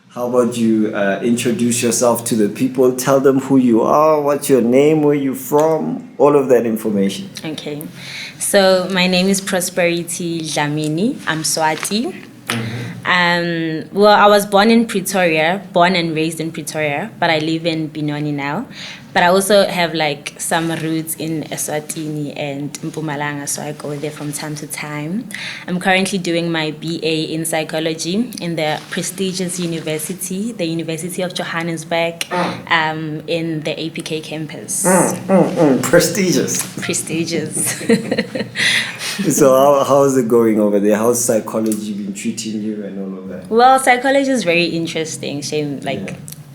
how about you introduce yourself to the people, tell them who you are, what's your name, where you from, all of that information. Okay, so my name is Prosperity Dlamini. I'm Swati. Well, I was born and raised in Pretoria, but I live in Benoni now. But I also have like some roots in Eswatini and Mpumalanga, so I go there from time to time. I'm currently doing my BA in psychology in the prestigious university, the University of Johannesburg, in the APK campus. Prestigious. Prestigious. So how is it going over there? How's psychology been treating you and all of that? Well, psychology is very interesting. Shame,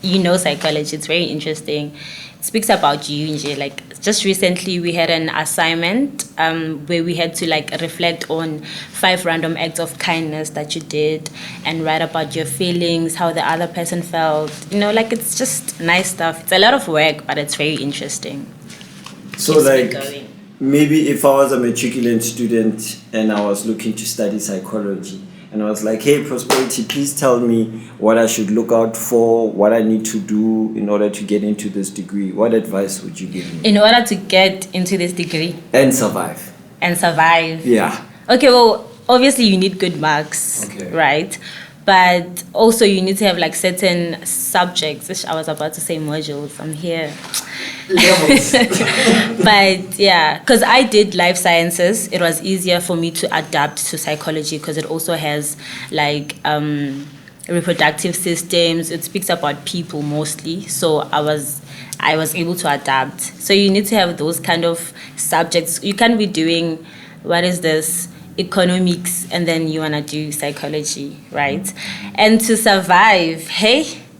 you know psychology, it's very interesting. It speaks about you. Like just recently we had an assignment where we had to like reflect on 5 random acts of kindness that you did and write about your feelings, how the other person felt. Like it's just nice stuff. It's a lot of work, but it's very interesting. So maybe if I was a matriculant student and I was looking to study psychology, and I was like, hey, Prosperity, please tell me what I should look out for, what I need to do in order to get into this degree. What advice would you give me? In order to get into this degree? And survive. Yeah. Okay, well, obviously you need good marks, right? But also you need to have like certain subjects, which I was about to say modules. I'm here. But yeah, because I did life sciences, it was easier for me to adapt to psychology because it also has like reproductive systems. It speaks about people mostly. So I was able to adapt. So you need to have those kind of subjects. You can't be doing, economics, and then you want to do psychology, right? And to survive,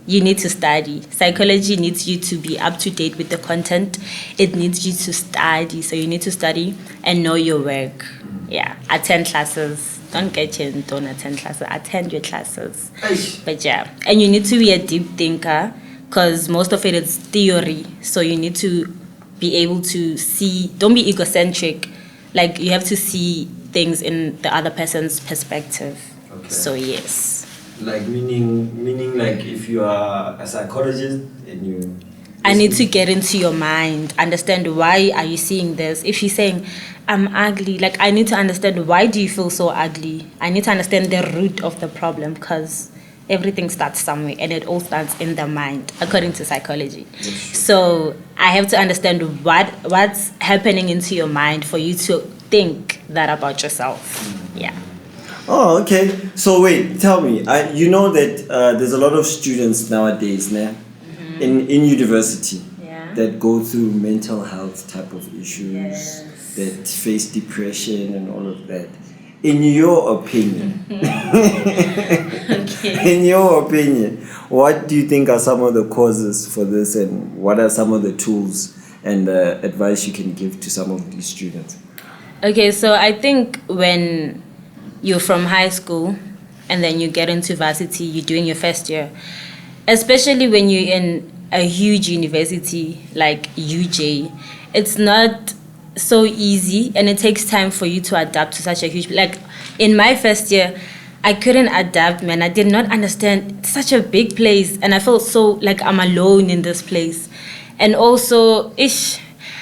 you need to study. Psychology needs you to be up to date with the content. It needs you to study. So you need to study and know your work. Yeah, attend classes. Don't attend classes. Attend your classes. But yeah, and you need to be a deep thinker because most of it is theory. So you need to be able to see, don't be egocentric. Like you have to see things in the other person's perspective. Okay. So yes. Like meaning like if you are a psychologist and you... I need to get into your mind, understand why are you seeing this. If she's saying, I'm ugly, like I need to understand why do you feel so ugly. I need to understand the root of the problem because everything starts somewhere and it all starts in the mind, according to psychology. So I have to understand what's happening into your mind for you to think that about yourself. Yeah. Oh, okay. So wait, tell me. You know that there's a lot of students nowadays, in university, that go through mental health type of issues, that face depression and all of that. In your opinion, what do you think are some of the causes for this, and what are some of the tools and advice you can give to some of these students? Okay, so I think when you're from high school and then you get into varsity, you're doing your first year, especially when you're in a huge university like UJ, it's not so easy and it takes time for you to adapt to such a huge, like in my first year, I couldn't adapt, man. I did not understand. It's such a big place and I felt so like I'm alone in this place. And also,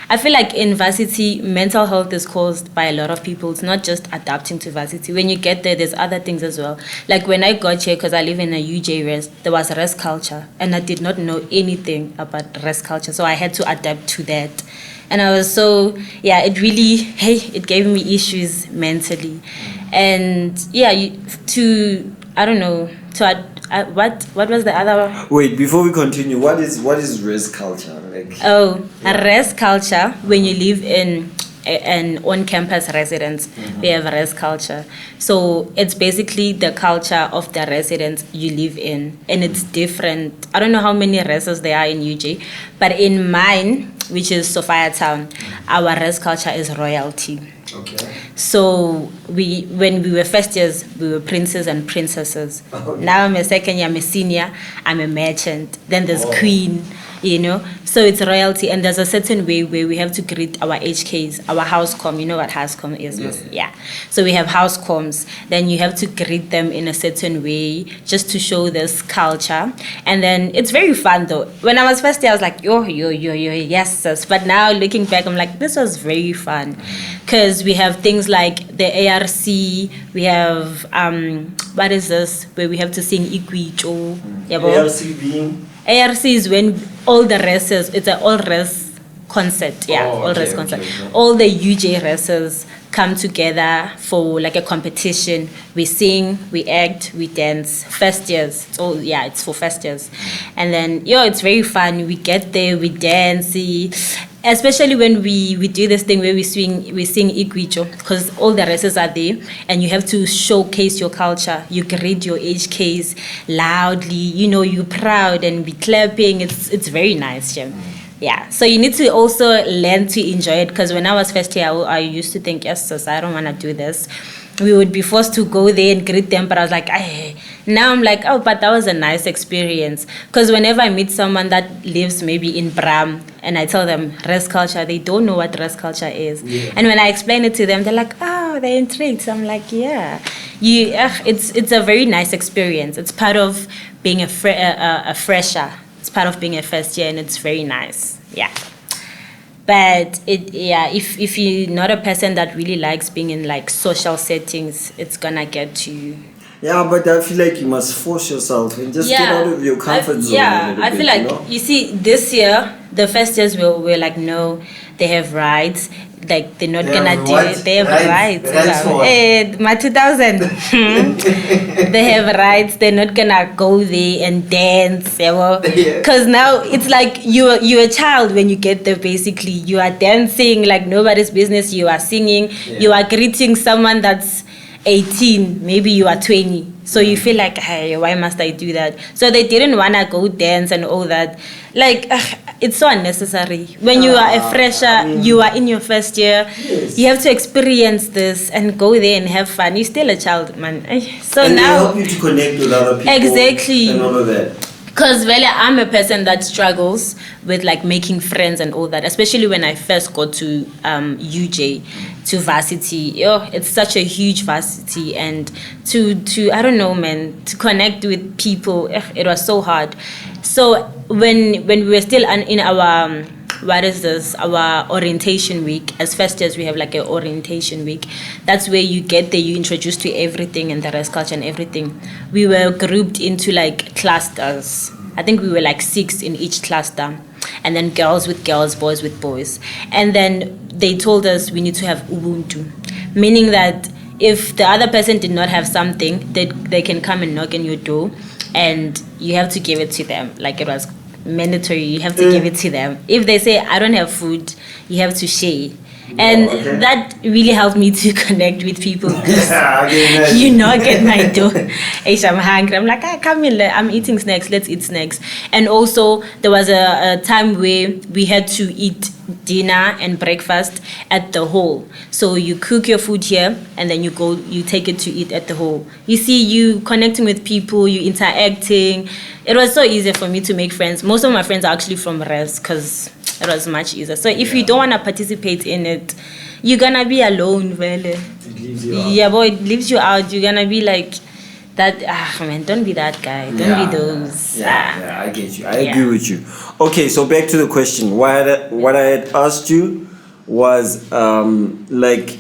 I feel like in varsity, mental health is caused by a lot of people. It's not just adapting to varsity. When you get there, there's other things as well. Like when I got here, because I live in a UJ res, there was res culture, and I did not know anything about res culture, so I had to adapt to that. And I was it really, it gave me issues mentally. And what was the other one? Wait, before we continue, what is res culture? Res culture, when you live in an on-campus residence, we have res culture. So it's basically the culture of the residence you live in, and it's different. I don't know how many reses there are in UJ, but in mine, which is Sophia Town, our res culture is royalty. Okay. So when we were first years, we were princes and princesses. Okay. Now I'm a second year, I'm a senior, I'm a merchant. Then there's Oh. queen, you know. So it's royalty, and there's a certain way where we have to greet our HKs, our house com. You know what house com is? Yeah. Yeah. So we have house coms. Then you have to greet them in a certain way just to show this culture. And then it's very fun though. When I was first year, I was like, yo, yes, sis. But now looking back, I'm like, this was very fun. Because we have things like the ARC, we have, what is this? Where we have to sing Ikwicho. ARC being? ARC is when all the races, it's an all race concert, all race concert. Okay. All the UJ races come together for like a competition. We sing, we act, we dance. First years, it's for first years. And then, it's very fun. We get there, we dance. Especially when we do this thing where we sing Ikwicho, because all the races are there and you have to showcase your culture. You greet your HKs loudly, you're proud and be clapping. It's very nice, Jim. Yeah, so you need to also learn to enjoy it, because when I was first here, I used to think, yes, sis, I don't want to do this. We would be forced to go there and greet them, but I was like, now I'm like, but that was a nice experience. Because whenever I meet someone that lives maybe in Bram and I tell them res culture, they don't know what res culture is. Yeah. And when I explain it to them, they're like, they're intrigued. So I'm like, yeah, it's a very nice experience. It's part of being a fresher. It's part of being a first year, and it's very nice. Yeah. But if you're not a person that really likes being in like social settings, it's gonna get to you. Yeah, but I feel like you must force yourself and just get out of your comfort zone. I feel like you see, this year the first years were like, no, they have rights. Like they're not gonna do it. They have rights. My 2000. They have rights. They're not gonna go there and dance. Because now it's like you're a child when you get there. Basically, you are dancing like nobody's business. You are singing. Yeah. You are greeting someone that's 18. Maybe you are 20. So you feel like, hey, why must I do that? So they didn't wanna go dance and all that. Like, it's so unnecessary. When you are a fresher, you are in your first year, yes. You have to experience this and go there and have fun. You're still a child, man. So and now, they help you to connect with other people. Exactly. And all of that. Because really, I'm a person that struggles with like making friends and all that, especially when I first got to UJ, to varsity. It's such a huge varsity, and to I don't know, man, to connect with people, it was so hard. So when we were still in our our orientation week, as first years we have like an orientation week. That's where you get there, you introduced to everything and the res culture and everything. We were grouped into like clusters. I think we were like 6 in each cluster, and then girls with girls, boys with boys. And then they told us we need to have Ubuntu, meaning that if the other person did not have something, they can come and knock on your door and you have to give it to them. Like it was mandatory, you have to give it to them. If they say I don't have food, you have to share. And that really helped me to connect with people. You knock at my door, I'm hungry, I'm like, come in, I'm eating snacks, let's eat snacks. And also there was a time where we had to eat dinner and breakfast at the hall. So you cook your food here and then you take it to eat at the hall. You see, you connecting with people, you interacting. It was so easy for me to make friends. Most of my friends are actually from res, because it was much easier. So if you don't want to participate in it, you're gonna be alone, really. It leaves you out. Yeah, boy, it leaves you out. You're gonna be like that. Man, don't be that guy. Don't be those. Yeah, I get you. I agree with you. Okay, so back to the question. What I had asked you was like,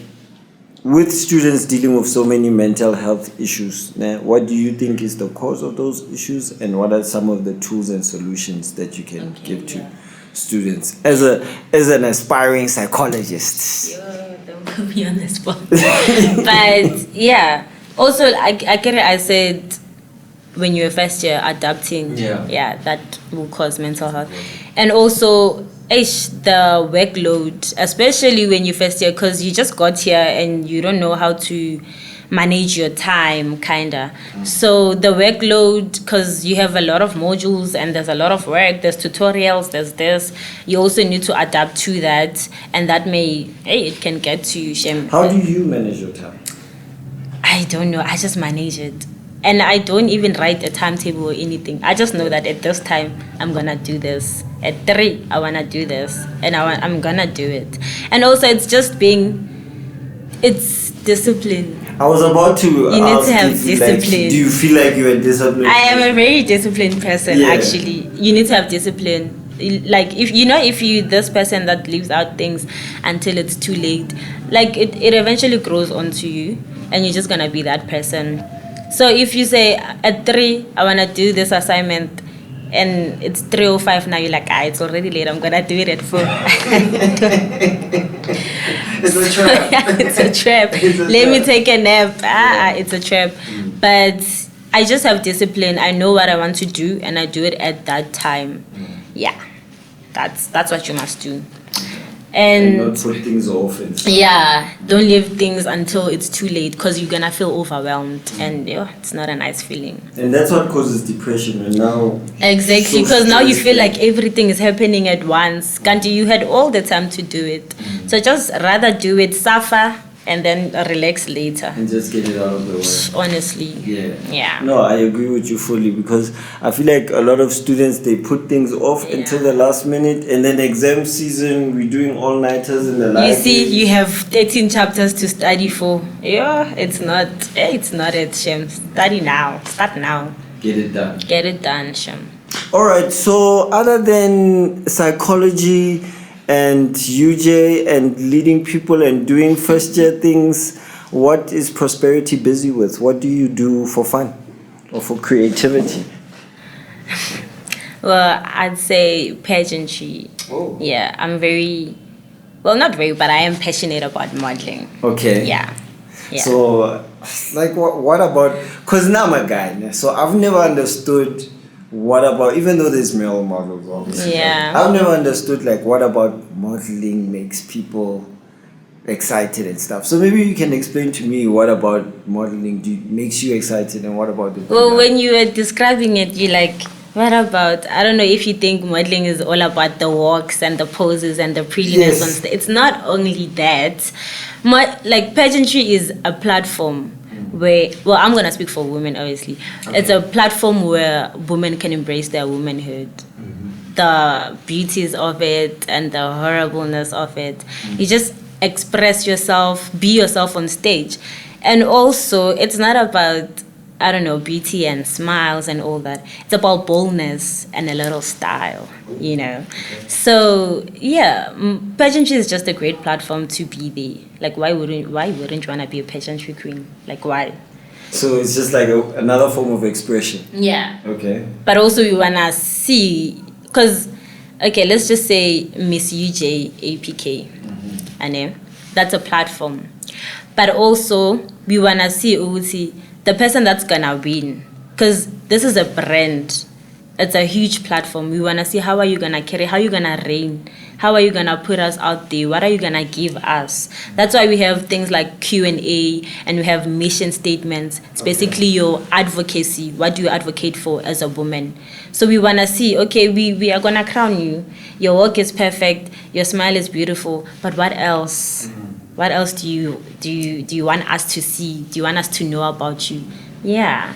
with students dealing with so many mental health issues, what do you think is the cause of those issues, and what are some of the tools and solutions that you can give to students as an aspiring psychologist? Don't put me on the spot. But yeah, also I get it. I said when you're first year adapting, that will cause mental health, and also the workload, especially when you first year, because you just got here and you don't know how to manage your time, kinda. So the workload, because you have a lot of modules and there's a lot of work, there's tutorials, there's this, you also need to adapt to that, and that it can get to you, shame. How do you manage your time? I don't know, I just manage it. And I don't even write a timetable or anything. I just know that at this time, I'm gonna do this. At 3, I wanna do this. And I'm gonna do it. And also, it's discipline. I was about to You need to have discipline. Do you feel like you're disciplined? I am a very disciplined person, Yeah. actually. You need to have discipline. Like, if you this person that leaves out things until it's too late, like, it eventually grows onto you, and you're just gonna be that person. So if you say at 3, I want to do this assignment, and it's 3:05 now, you're like, it's already late, I'm going to do it at 4. It's a trap. It's a trap. Let me take a nap. It's a trap. But I just have discipline. I know what I want to do, and I do it at that time. Yeah, that's what you must do. And not put things off. Don't leave things until it's too late, because you're gonna feel overwhelmed, and it's not a nice feeling. And that's what causes depression. And now exactly, because now you feel like everything is happening at once. Kanti, you had all the time to do it, so just rather do it, suffer, and then relax later. And just get it out of the way. Honestly. Yeah. No, I agree with you fully, because I feel like a lot of students, they put things off until the last minute, and then exam season, we're doing all-nighters in the library. You see, you have 13 chapters to study for. It's not it, Shem. Study now. Start now. Get it done. Get it done, Shem. All right, so other than psychology and UJ and leading people and doing first year things, what is Prosperity busy with? What do you do for fun or for creativity? Well, I'd say pageantry. Oh. Yeah, I'm not very, but I am passionate about modeling. Okay. Yeah. So, like, what about, because now I'm a guy, so I've never understood what about, even though there's male models, obviously. Yeah. I've never understood, like, what about modeling makes people excited and stuff. So maybe you can explain to me what about modeling makes you excited, and what about the... Well, when you were describing it, you're like, what about, I don't know if you think modeling is all about the walks and the poses and the prettiness on stage. It's not only that. Like, pageantry is a platform where, well, I'm going to speak for women, obviously. Okay. It's a platform where women can embrace their womanhood, the beauties of it and the horribleness of it. You just express yourself, be yourself on stage. And also, it's not about, I don't know, beauty and smiles and all that. It's about boldness and a little style, you know. So, yeah, pageantry is just a great platform to be there. Like, why wouldn't you want to be a pageantry queen? Like, why? So it's just like another form of expression. Yeah. Okay. But also we want to see, because, okay, let's just say Miss UJ APK. And that's a platform. But also, we want to see the person that's going to win. Because this is a brand. It's a huge platform. We want to see how are you going to carry, how are you going to reign, how are you going to put us out there, what are you going to give us. That's why we have things like Q&A, and we have mission statements. It's basically your advocacy. What do you advocate for as a woman? So we want to see, okay, we are going to crown you. Your work is perfect. Your smile is beautiful. But what else? What else do you want us to see? Do you want us to know about you? Yeah.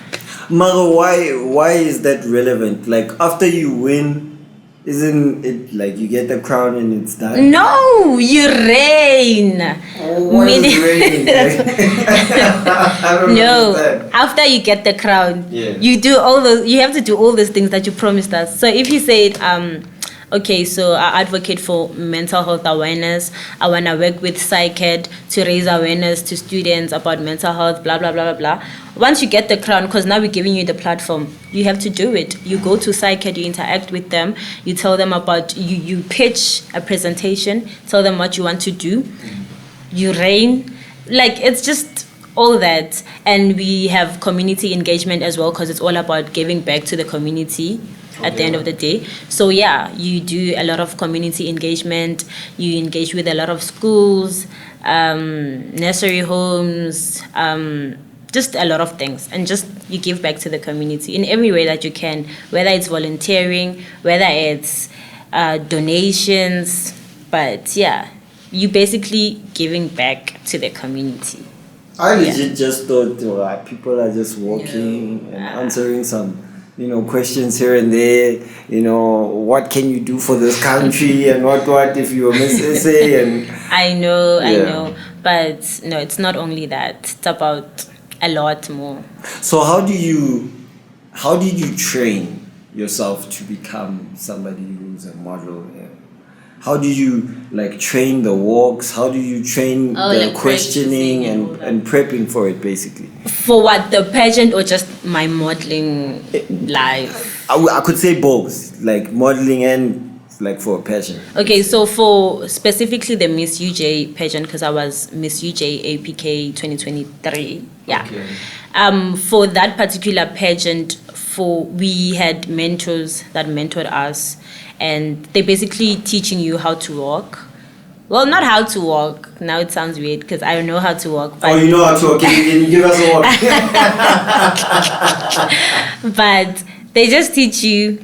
Mara, why is that relevant? Like, after you win, isn't it like you get the crown and it's done? No, you reign. What is reigning? I don't understand. After you get the crown, you have to do all those things that you promised us. So if you said, okay, so I advocate for mental health awareness. I want to work with PsychEd to raise awareness to students about mental health, blah, blah, blah, blah, blah. Once you get the crown, because now we're giving you the platform, you have to do it. You go to PsychEd, you interact with them, you tell them about, you pitch a presentation, tell them what you want to do, you reign. Like, it's just all that. And we have community engagement as well, because it's all about giving back to the community. At the end of the day. So yeah, you do a lot of community engagement. You engage with a lot of schools, nursery homes, just a lot of things, and just you give back to the community in every way that you can, whether it's volunteering, whether it's donations, but yeah, you basically giving back to the community. I legit just thought people are just walking and answering some, questions here and there. What can you do for this country and what if you miss essay and. I know, but no, it's not only that. It's about a lot more. So how did you train yourself to become somebody who's a model? How do you train the walks? How do you train the questioning and prepping for it, basically? For what, the pageant or just my modeling life? I could say both, modeling and for a pageant. Okay, so for specifically the Miss UJ pageant, because I was Miss UJ APK 2023. Yeah. Okay. For that particular pageant, we had mentors that mentored us, and they basically teaching you how to walk. Well, not how to walk. Now it sounds weird because I don't know how to walk. But you know how to walk. Can you give us a walk? But they just teach you,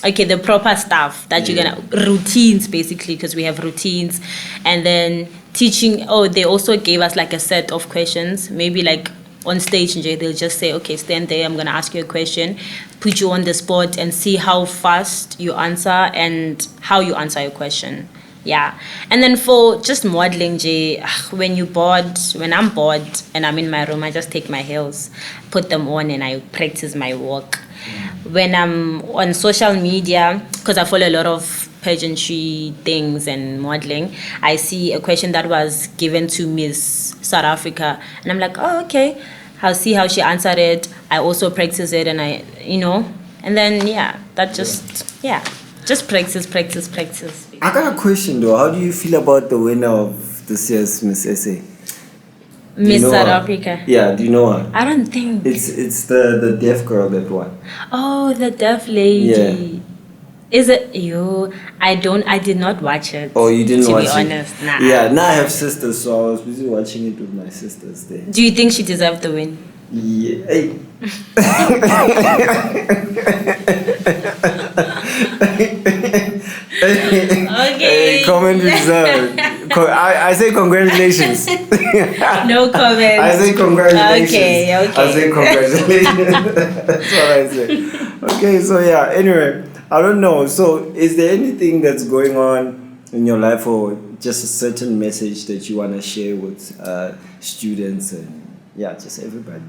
the proper stuff that you're gonna, routines basically, because we have routines, and then teaching. They also gave us a set of questions, maybe on stage, they'll just say, okay, stand there, I'm going to ask you a question, put you on the spot and see how fast you answer and how you answer your question. Yeah. And then for just modeling, when I'm bored and I'm in my room, I just take my heels, put them on, and I practice my walk. When I'm on social media, because I follow a lot of pageantry things and modeling, I see a question that was given to Miss South Africa, and I'm like, oh, okay, I'll see how she answered it. I also practice it, and and then just practice. I got a question though. How do you feel about the winner of this year's Miss SA? Miss South Africa. Yeah, do you know her? I don't think. It's the deaf girl that won. Oh, the deaf lady. Yeah. Is it you? I did not watch it. Oh, you didn't watch it? To be honest, nah. Yeah, now I have sisters, so I was busy watching it with my sisters there. Do you think she deserved the win? Yeah. Hey. Okay. Comment reserved. I say congratulations. No comment. I say congratulations. Okay. I say congratulations. That's what I say. Okay, so yeah, anyway, I don't know. So is there anything that's going on in your life, or just a certain message that you want to share with students and just everybody?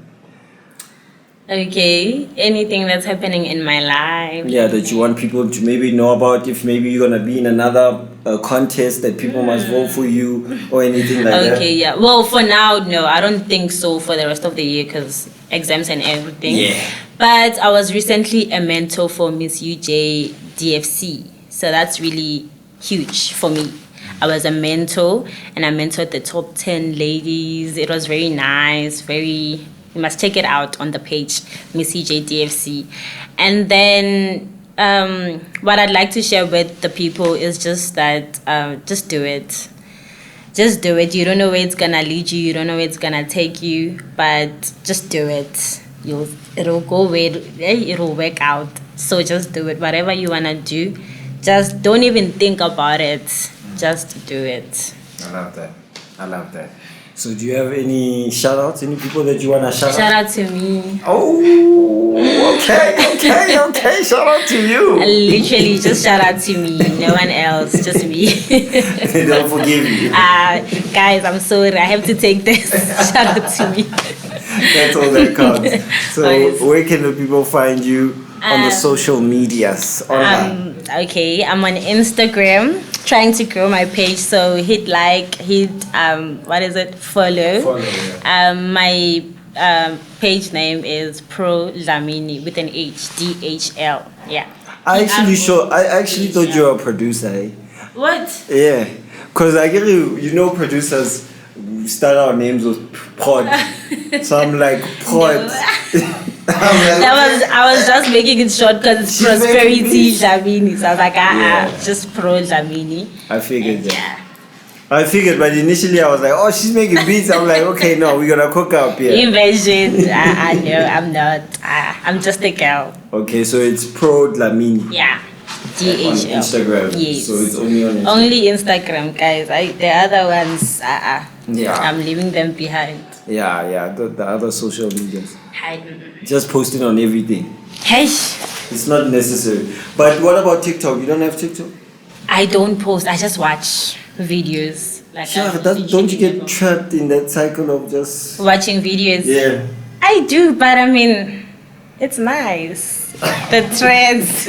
Okay, anything that's happening in my life. Yeah, that you want people to maybe know about, if maybe you're going to be in another contest that people must vote for you or anything like that. Okay, yeah. Well, for now, no, I don't think so for the rest of the year because exams and everything. Yeah. But I was recently a mentor for Miss UJ DFC. So that's really huge for me. I was a mentor and I mentored the top 10 ladies. It was very nice, you must check it out on the page, Miss UJ DFC. And then what I'd like to share with the people is just that just do it. Just do it. You don't know where it's gonna lead you. You don't know where it's gonna take you, but just do it. It'll go where it'll work out. So just do it. Whatever you wanna do, just don't even think about it. Just do it. I love that. So do you have any shout-outs? Any people that you want to shout out? Shout out to me. Oh, okay. Shout out to you. Literally, just shout out to me. No one else, just me. They don't forgive you. Guys, I'm sorry. I have to take this. Shout out to me. That's all that counts. So where can the people find you on the social medias online? Okay, I'm on Instagram, trying to grow my page. So hit follow. Follow, yeah. My page name is Pro Dlamini with an H, DHL. Yeah. I actually thought you were a producer. Eh? What? Yeah, because I get producers start our names with pod. So I'm like pod. No. I was just making it short because it's Prosperity Dlamini. So I was like, just Pro Dlamini. I figured that. Yeah. I figured, but initially I was like, oh, she's making beats. I'm like, okay, no, we're gonna cook up here. Imagine. No, I'm not. I'm just a girl. Okay, so it's Pro Dlamini. Yeah. On GHL. Instagram. Yes. So it's only on Instagram. Only Instagram, guys. The other ones, Yeah. I'm leaving them behind. Yeah, the other social medias. Hi. Just posting on everything. Hey. It's not necessary. But what about TikTok? You don't have TikTok? I don't post. I just watch videos. Like Sure, don't you get trapped in that cycle of just watching videos? Yeah. I do, but I mean, it's nice. The trends,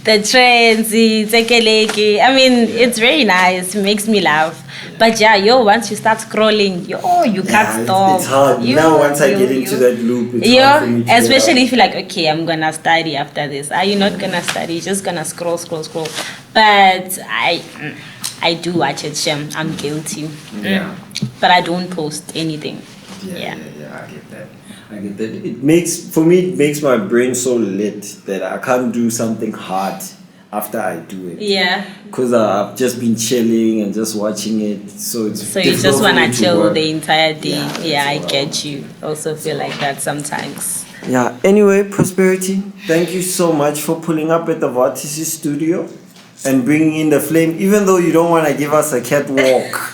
it's ekeleke. I mean, it's very nice. It makes me laugh. But yeah, once you start scrolling, you can't stop. It's hard. Now once I get into that loop, it's hard for me to especially if you're like, okay, I'm gonna study after this. Are you not gonna study? You're just gonna scroll. But I do watch it, Shem. I'm guilty. Yeah. But I don't post anything. Yeah, I get that. It makes my brain so lit that I can't do something hard after I do it. Yeah. Because I've just been chilling and just watching it. So you just wanna chill the entire day. Yeah, I get you. Also feel like that sometimes. Yeah. Anyway, Prosperity, thank you so much for pulling up at the Vortices studio and bringing in the flame, even though you don't want to give us a catwalk.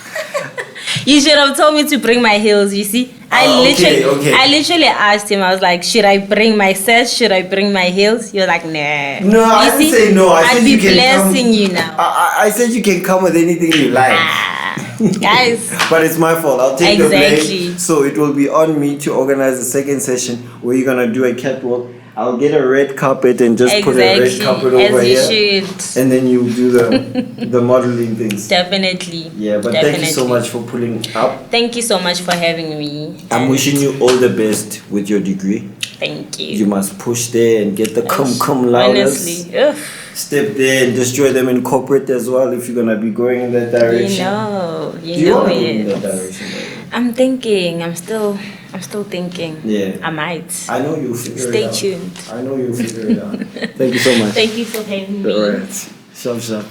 You should have told me to bring my heels, you see. I literally asked him, I was like, should I bring my sets? Should I bring my heels? You're like, nah. No, I didn't say no. I said I'd be you can blessing you now. I said you can come with anything you like. Guys. But it's my fault. I'll take the Exactly. blame. So it will be on me to organize the second session where you're going to do a catwalk. I'll get a red carpet and just put a red carpet over here. As you should. And then you do the modeling things. Definitely. Yeah, but thank you so much for pulling up. Thank you so much for having me. I'm wishing you all the best with your degree. Thank you. You must push there and get the cum lauders. Honestly. Ugh. Step there and destroy them in corporate as well if you're gonna be going in that direction. You know it. it. In that direction, I'm thinking. I'm still thinking. Yeah. I might. I know you'll figure it out. Stay tuned. I know you'll figure it out. Thank you so much. Thank you for having me. All right. Shove.